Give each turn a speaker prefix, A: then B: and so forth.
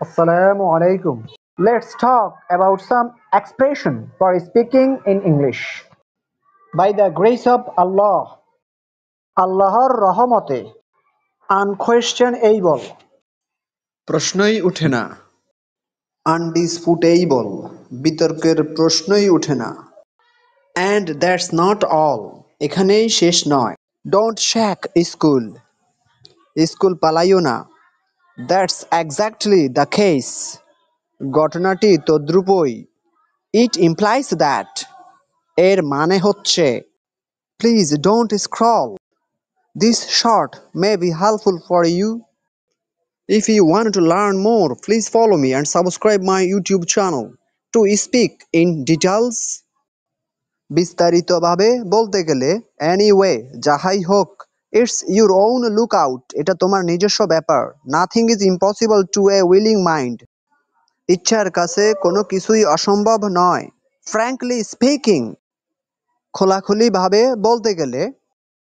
A: Assalamu alaikum. Let's talk about some expression for speaking in English. By the grace of Allah, আল্লাহর রহমতে, unquestionable,
B: প্রশ্নই ওঠে না। আনডিসপুটেবল, বিতর্কের প্রশ্নই ওঠে না। অ্যান্ড দ্যাটস নট অল, এখানেই শেষ নয়। ডোন্ট শ্যাক স্কুল, স্কুল পালাইও না। দ্যাটস এক্স্যাক্টলি দ্য কেস, ঘটনাটি তদ্রূপই। ইট ইমপ্লাইজ দ্যাট, এর মানে হচ্ছে। Please don't scroll, this short may be helpful for you. If you want to learn more, please follow me and subscribe my YouTube channel to speak in details. বিস্তারিতভাবে বলতে গেলে, anyway, যাহাই হোক, it's your own lookout, এটা তোমার নিজস্ব ব্যাপার। Nothing is impossible to a willing mind. ইচ্ছার কাছে কোনো কিছুই অসম্ভব নয়। Frankly speaking, খোলাখুলিভাবে বলতে গেলে,